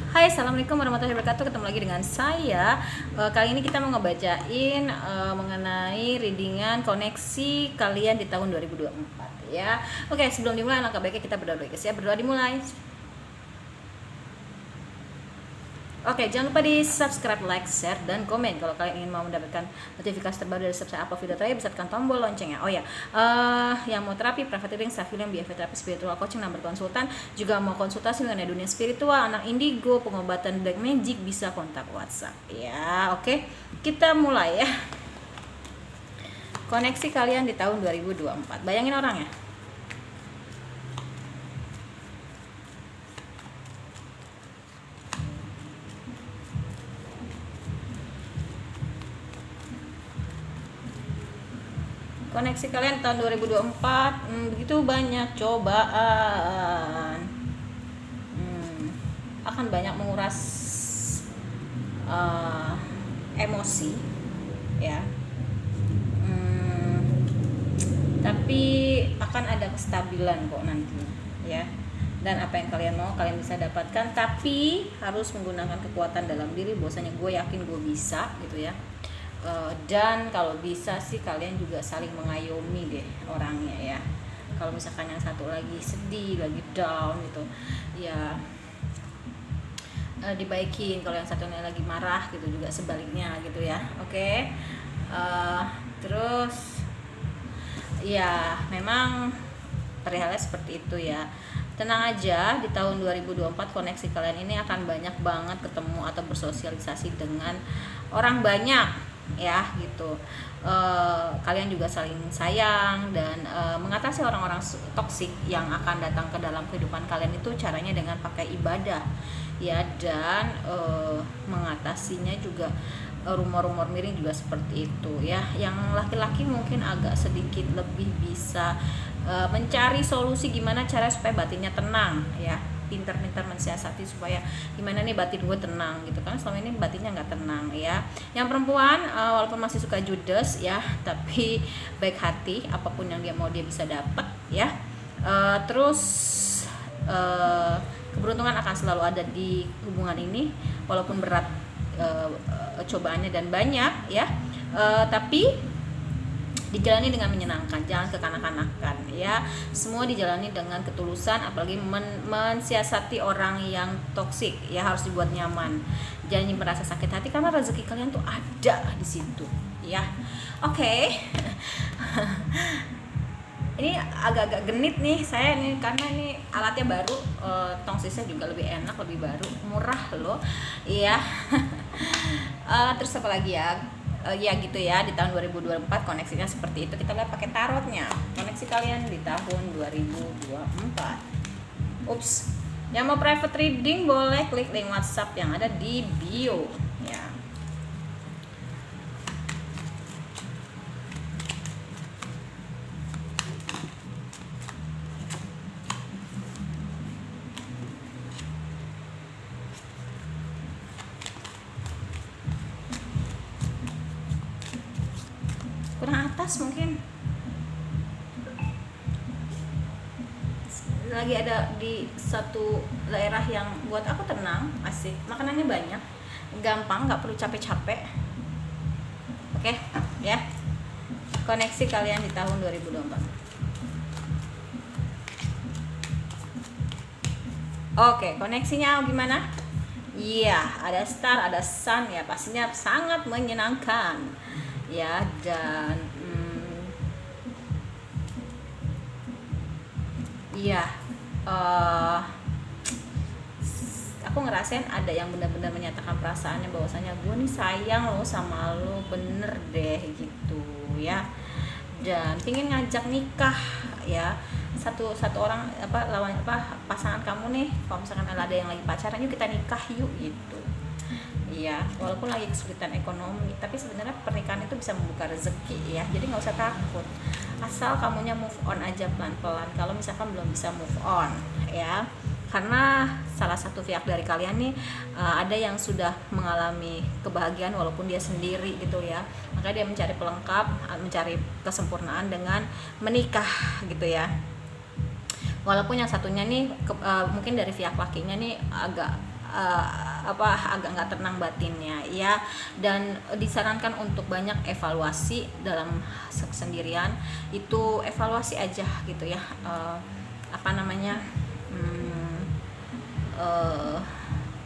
Hai, assalamualaikum warahmatullahi wabarakatuh. Ketemu lagi dengan saya. Kali ini kita mau ngebacain mengenai readingan koneksi kalian di tahun 2024 ya. Oke, sebelum dimulai langkah baiknya kita berdoa dulu guys ya. Berdoa dimulai. Oke, jangan lupa di subscribe, like, share, dan komen. Kalau kalian ingin mau mendapatkan notifikasi terbaru dari saya upload video terakhir, bisa tekan tombol loncengnya. Oh ya, yang mau terapi, private reading, self healing, BFA terapi, spiritual coaching, nomor konsultan, juga mau konsultasi mengenai dunia spiritual, anak indigo, pengobatan black magic, bisa kontak WhatsApp. Ya, oke. Kita mulai ya. Koneksi kalian di tahun 2024. Bayangin orangnya. Koneksi kalian tahun 2024 begitu banyak cobaan, akan banyak menguras emosi ya, tapi akan ada kestabilan kok nantinya ya. Dan apa yang kalian mau kalian bisa dapatkan, tapi harus menggunakan kekuatan dalam diri. Bahwasanya gue yakin gue bisa gitu ya. Dan kalau bisa sih kalian juga saling mengayomi deh orangnya ya. Kalau misalkan yang satu lagi sedih, lagi down gitu ya, dibaikin. Kalau yang satunya lagi marah gitu juga sebaliknya gitu ya. Oke. Terus ya memang perihalnya seperti itu ya. Tenang aja, di tahun 2024 koneksi kalian ini akan banyak banget ketemu atau bersosialisasi dengan orang banyak ya gitu. Kalian juga saling sayang dan mengatasi orang-orang toksik yang akan datang ke dalam kehidupan kalian itu caranya dengan pakai ibadah ya. Dan mengatasinya juga rumor-rumor miring juga seperti itu ya. Yang laki-laki mungkin agak sedikit lebih bisa mencari solusi gimana cara supaya batinnya tenang ya, pinter-pinter mensiasati supaya gimana nih batin gue tenang gitu kan. Selama ini batinnya nggak tenang ya. Yang perempuan walaupun masih suka judes ya, tapi baik hati, apapun yang dia mau dia bisa dapat ya. Terus keberuntungan akan selalu ada di hubungan ini walaupun berat cobaannya dan banyak ya, tapi dijalani dengan menyenangkan, jangan kekanak-kanakan ya. Semua dijalani dengan ketulusan, apalagi mensiasati orang yang toksik ya, harus dibuat nyaman. Jangan merasa sakit hati karena rezeki kalian tuh ada di situ ya. Oke. Ini agak-agak genit nih saya nih karena ini alatnya baru, tongsisnya juga lebih enak, lebih baru, murah loh iya. Terus apa lagi ya? Ya gitu ya, di tahun 2024 koneksinya seperti itu. Kita lihat pakai tarotnya koneksi kalian di tahun 2024. Ups, yang mau private reading boleh klik link WhatsApp yang ada di bio ya. Kurang atas mungkin lagi ada di satu daerah yang buat aku tenang, asik, makanannya banyak, gampang, nggak perlu capek-capek. Oke ya, koneksi kalian di tahun 2024. Oke, koneksinya gimana? Iya, ada star, ada sun ya, pastinya sangat menyenangkan ya. Dan iya, aku ngerasain ada yang benar-benar menyatakan perasaannya bahwasanya gue nih sayang lo sama lo bener deh gitu ya. Dan pingin ngajak nikah ya, satu orang lawan pasangan kamu nih, kalau misalkan ada yang lagi pacaran, yuk kita nikah yuk gitu. Iya, walaupun lagi kesulitan ekonomi, tapi sebenarnya pernikahan itu bisa membuka rezeki ya. Jadi nggak usah takut, asal kamunya move on aja pelan-pelan. Kalau misalkan belum bisa move on ya, karena salah satu pihak dari kalian nih ada yang sudah mengalami kebahagiaan walaupun dia sendiri gitu ya. Makanya dia mencari pelengkap, mencari kesempurnaan dengan menikah gitu ya. Walaupun yang satunya nih mungkin dari pihak lakinya nih agak agak nggak tenang batinnya ya. Dan disarankan untuk banyak evaluasi dalam sendirian, itu evaluasi aja gitu ya, apa namanya,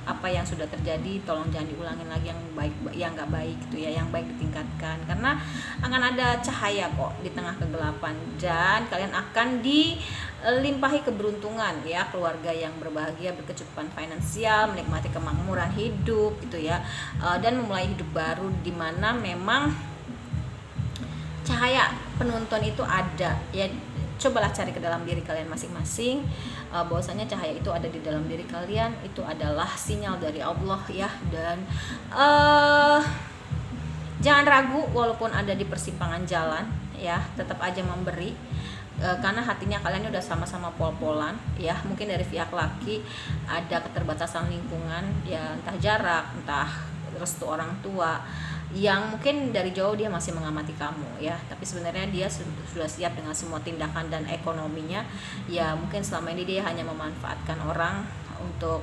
apa yang sudah terjadi tolong jangan diulangin lagi, yang baik yang nggak baik gitu ya, yang baik ditingkatkan, karena akan ada cahaya kok di tengah kegelapan, dan kalian akan dilimpahi keberuntungan ya, keluarga yang berbahagia, berkecukupan finansial, menikmati kemakmuran hidup gitu ya, dan memulai hidup baru di mana memang cahaya penuntun itu ada ya. Cobalah cari ke dalam diri kalian masing-masing, bahwasanya cahaya itu ada di dalam diri kalian, itu adalah sinyal dari Allah ya. Dan jangan ragu walaupun ada di persimpangan jalan ya, tetap aja memberi, karena hatinya kalian udah sama-sama pol-polan ya. Mungkin dari pihak laki ada keterbatasan lingkungan ya, entah jarak, entah restu orang tua, yang mungkin dari jauh dia masih mengamati kamu ya, tapi sebenarnya dia sudah siap dengan semua tindakan dan ekonominya ya. Mungkin selama ini dia hanya memanfaatkan orang untuk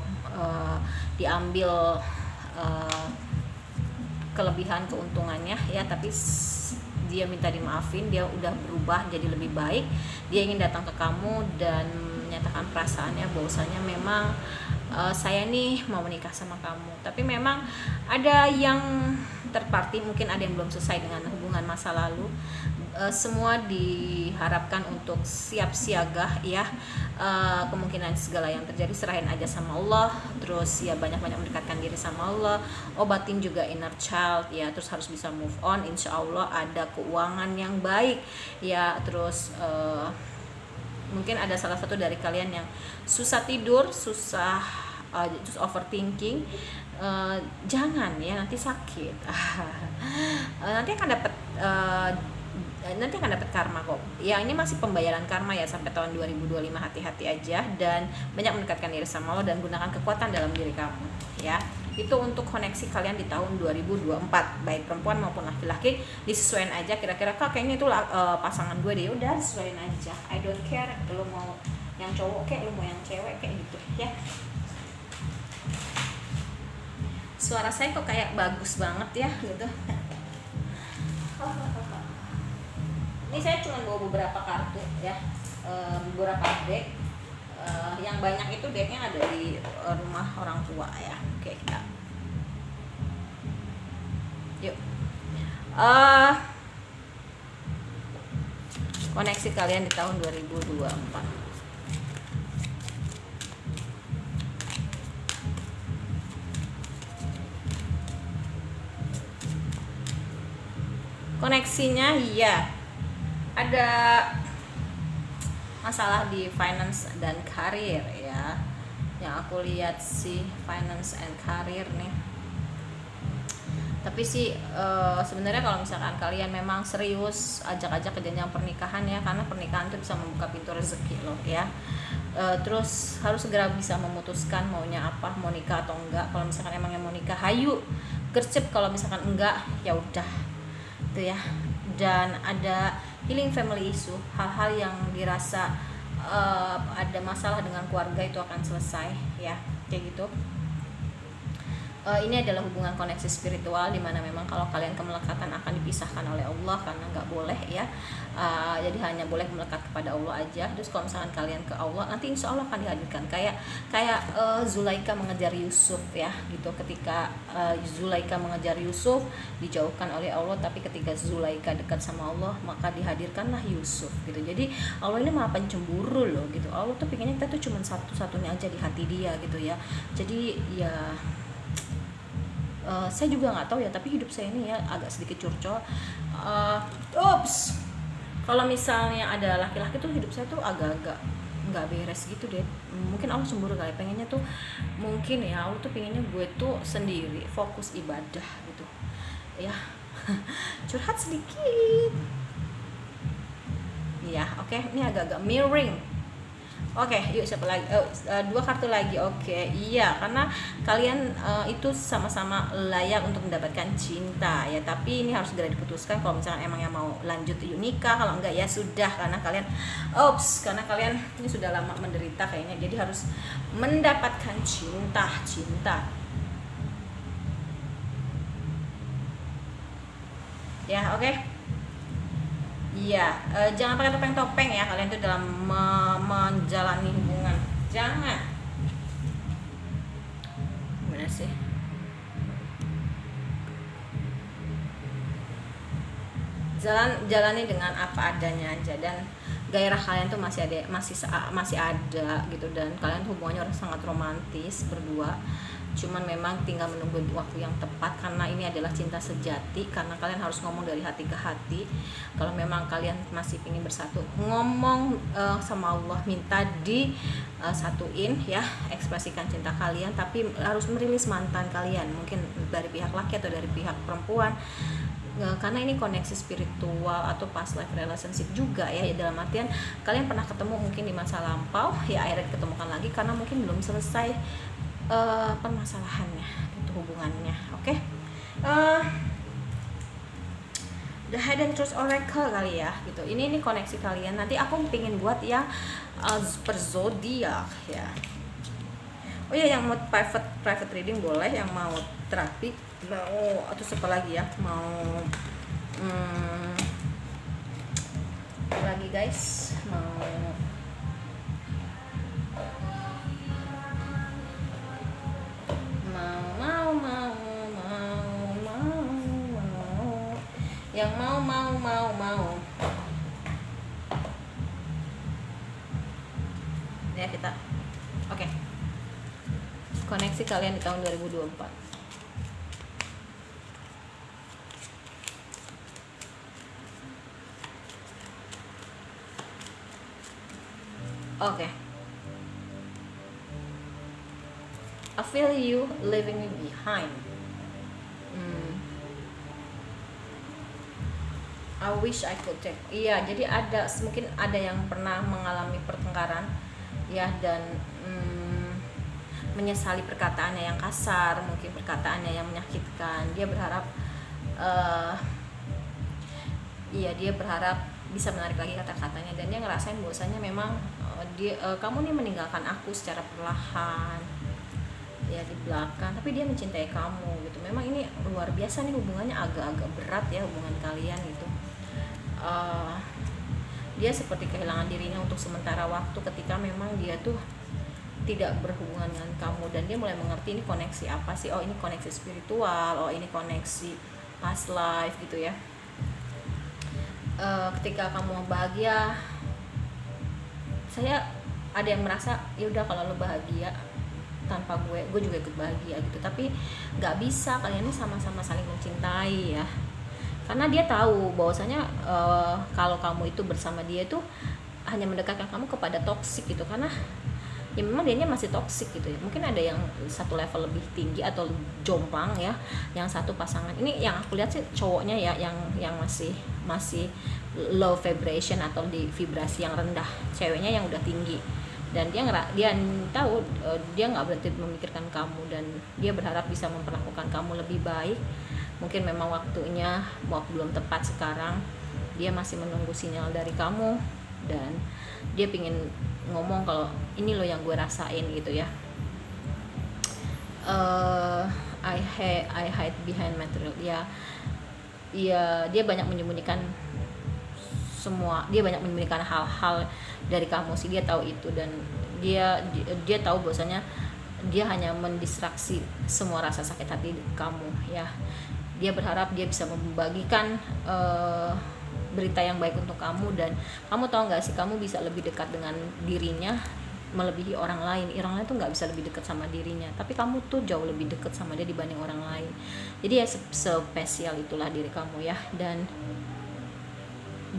diambil kelebihan keuntungannya ya, tapi dia minta dimaafin, dia udah berubah jadi lebih baik, dia ingin datang ke kamu dan menyatakan perasaannya bahwasanya memang saya nih mau menikah sama kamu. Tapi memang ada yang terparti, mungkin ada yang belum selesai dengan hubungan masa lalu. Semua diharapkan untuk siap siaga ya, kemungkinan segala yang terjadi serahin aja sama Allah, terus ya banyak-banyak mendekatkan diri sama Allah, obatin juga inner child ya, terus harus bisa move on. Insya Allah ada keuangan yang baik ya. Terus mungkin ada salah satu dari kalian yang susah tidur, terus overthinking, jangan ya, nanti sakit. nanti akan dapat karma kok ya. Ini masih pembayaran karma ya sampai tahun 2025. Hati-hati aja dan banyak mendekatkan diri sama Allah, dan gunakan kekuatan dalam diri kamu ya. Itu untuk koneksi kalian di tahun 2024, baik perempuan maupun laki-laki. Disesuaikan aja, kira-kira kak kayaknya itu pasangan gue deh, udah sesuaiin aja, I don't care lu mau yang cowok kayak lu mau yang cewek kayak gitu ya. Suara saya kok kayak bagus banget ya gitu. Ini saya cuma bawa beberapa kartu ya, beberapa deck. Yang banyak itu decknya ada di rumah orang tua ya. Oke, kita yuk. Koneksi kalian di tahun 2024. Koneksinya ya, ada masalah di finance dan karir ya. Yang aku lihat sih finance and karir nih. Tapi sih sebenarnya kalau misalkan kalian memang serius, ajak-ajak ke jenjang pernikahan ya, karena pernikahan itu bisa membuka pintu rezeki loh ya. Terus harus segera bisa memutuskan maunya apa, mau nikah atau enggak. Kalau misalkan emangnya mau nikah, hayu gercep. Kalau misalkan enggak, ya udah itu ya. Dan ada healing family issue, hal-hal yang dirasa ada masalah dengan keluarga itu akan selesai ya, kayak gitu. Ini adalah hubungan koneksi spiritual, dimana memang kalau kalian kemelekatan akan dipisahkan oleh Allah, karena nggak boleh ya. Jadi hanya boleh melekat kepada Allah aja. Terus kalau misalkan kalian ke Allah, nanti insya Allah akan dihadirkan kayak Zulaika mengejar Yusuf ya gitu. Ketika Zulaika mengejar Yusuf, dijauhkan oleh Allah, tapi ketika Zulaika dekat sama Allah, maka dihadirkanlah Yusuf gitu. Jadi Allah ini maha pencemburu loh gitu. Allah tuh pengennya kita tuh cuma satu-satunya aja di hati dia gitu ya. Jadi ya saya juga nggak tahu ya, tapi hidup saya ini ya agak sedikit curcol. Kalau misalnya ada laki-laki tuh hidup saya tuh agak-agak nggak beres gitu deh. Mungkin Allah cemburu kali, pengennya tuh mungkin ya Allah tuh pengennya gue tuh sendiri fokus ibadah gitu ya. Curhat sedikit ya. Oke, ini agak-agak mirroring Oke, yuk siapa lagi? Dua kartu lagi. Oke, iya, karena kalian itu sama-sama layak untuk mendapatkan cinta ya. Tapi ini harus segera diputuskan. Kalau misalnya emang yang mau lanjut yuk nikah. Kalau enggak ya sudah, karena kalian, karena kalian ini sudah lama menderita kayaknya. Jadi harus mendapatkan cinta. Ya, oke. Iya, jangan pakai topeng-topeng ya kalian tuh dalam menjalani hubungan. Jangan. Gimana sih? Jalani dengan apa adanya aja, dan gairah kalian tuh masih ada gitu, dan kalian hubungannya sangat romantis berdua. Cuman memang tinggal menunggu waktu yang tepat, karena ini adalah cinta sejati. Karena kalian harus ngomong dari hati ke hati. Kalau memang kalian masih ingin bersatu, ngomong sama Allah, minta satuin ya, ekspresikan cinta kalian. Tapi harus merilis mantan kalian, mungkin dari pihak laki atau dari pihak perempuan, karena ini koneksi spiritual atau past life relationship juga ya, dalam artian kalian pernah ketemu mungkin di masa lampau ya, akhirnya diketemukan lagi karena mungkin belum selesai permasalahannya itu, hubungannya. Oke. The Hidden Truth Oracle kali ya gitu. Ini koneksi kalian. Nanti aku pingin buat yang per zodiak ya. Oh ya, yang mau private reading boleh, yang mau terapi mau, atau siapa lagi ya mau lagi guys, mau yang mau ya kita. Oke. Koneksi kalian di tahun 2024. Oke. I feel you leaving me behind. I wish I could take. Iya, jadi mungkin ada yang pernah mengalami pertengkaran ya, dan menyesali perkataannya yang kasar, mungkin perkataannya yang menyakitkan. Dia berharap dia berharap bisa menarik lagi kata-katanya, dan dia ngerasain bahwasanya memang kamu nih meninggalkan aku secara perlahan ya di belakang, tapi dia mencintai kamu gitu. Memang ini luar biasa nih, hubungannya agak-agak berat ya, hubungan kalian gitu. Dia seperti kehilangan dirinya untuk sementara waktu ketika memang dia tuh tidak berhubungan dengan kamu, dan dia mulai mengerti ini koneksi apa sih. Oh, ini koneksi spiritual, oh ini koneksi past life gitu ya. Ketika kamu bahagia, saya ada yang merasa ya udah, kalau lo bahagia tanpa gue juga ikut bahagia gitu. Tapi nggak bisa, kalian ini sama-sama saling mencintai ya, karena dia tahu bahwasanya kalau kamu itu bersama dia itu hanya mendekatkan kamu kepada toksik gitu, karena ya memang dianya masih toksik gitu ya. Mungkin ada yang satu level lebih tinggi atau jomplang ya, yang satu pasangan ini yang aku lihat sih cowoknya ya, yang masih low vibration atau di vibrasi yang rendah, ceweknya yang udah tinggi. Dan dia tahu dia nggak berhenti memikirkan kamu, dan dia berharap bisa memperlakukan kamu lebih baik. Mungkin memang waktunya belum tepat sekarang, dia masih menunggu sinyal dari kamu, dan dia pingin ngomong kalau ini loh yang gue rasain gitu ya. I hide behind material ya. Dia banyak menyembunyikan hal-hal dari kamu sih, dia tahu itu. Dan dia tahu bahwasanya dia hanya mendistraksi semua rasa sakit hati kamu ya. Dia berharap dia bisa membagikan berita yang baik untuk kamu. Dan kamu tahu nggak sih, kamu bisa lebih dekat dengan dirinya melebihi orang lain. Orang lain tuh nggak bisa lebih dekat sama dirinya, tapi kamu tuh jauh lebih dekat sama dia dibanding orang lain. Jadi ya spesial itulah diri kamu ya.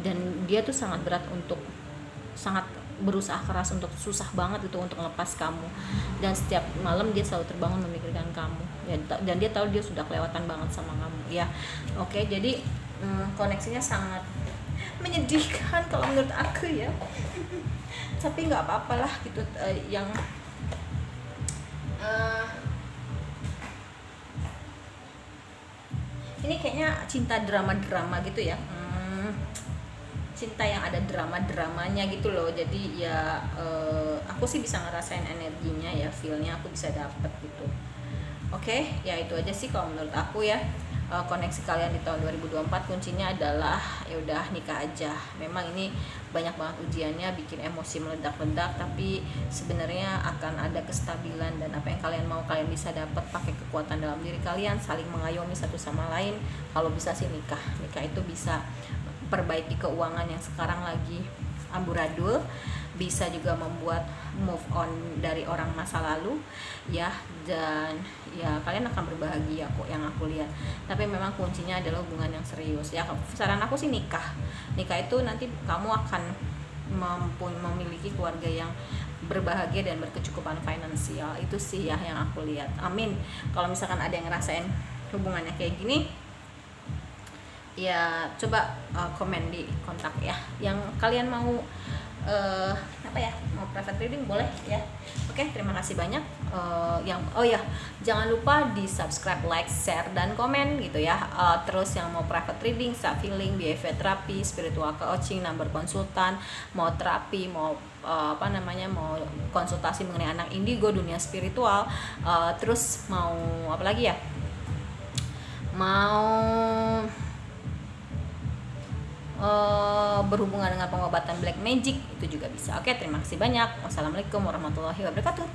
Dan dia tuh sangat berusaha keras untuk, susah banget itu untuk melepas kamu. Dan setiap malam dia selalu terbangun memikirkan kamu ya, dan dia tahu dia sudah kelewatan banget sama kamu ya. Oke, jadi koneksinya sangat menyedihkan kalau menurut aku ya. Tapi nggak apa-apalah gitu. Yang ini kayaknya cinta drama-drama gitu ya. Cinta yang ada drama-dramanya gitu loh. Jadi ya aku sih bisa ngerasain energinya ya, feelnya aku bisa dapet gitu. Oke, ya itu aja sih kalau menurut aku ya. Koneksi kalian di tahun 2024 kuncinya adalah ya udah nikah aja. Memang ini banyak banget ujiannya, bikin emosi meledak-ledak, tapi sebenarnya akan ada kestabilan, dan apa yang kalian mau kalian bisa dapat pakai kekuatan dalam diri kalian, saling mengayomi satu sama lain. Kalau bisa sih nikah itu bisa perbaiki keuangan yang sekarang lagi amburadul, bisa juga membuat move on dari orang masa lalu ya, dan ya kalian akan berbahagia kok yang aku lihat. Tapi memang kuncinya adalah hubungan yang serius ya. Saran aku sih nikah itu nanti kamu akan memiliki keluarga yang berbahagia dan berkecukupan finansial. Itu sih ya yang aku lihat. Amin. Kalau misalkan ada yang ngerasain hubungannya kayak gini, ya coba komen di kontak ya. Yang kalian mau mau private reading boleh ya. Oke, terima kasih banyak. Jangan lupa di subscribe, like, share, dan komen gitu ya. Terus yang mau private reading, self healing, behavior therapy, spiritual coaching, number konsultan, mau terapi, mau mau konsultasi mengenai anak indigo, dunia spiritual, terus mau apa lagi ya, mau berhubungan dengan pengobatan black magic, itu juga bisa. Oke, terima kasih banyak. Wassalamualaikum warahmatullahi wabarakatuh.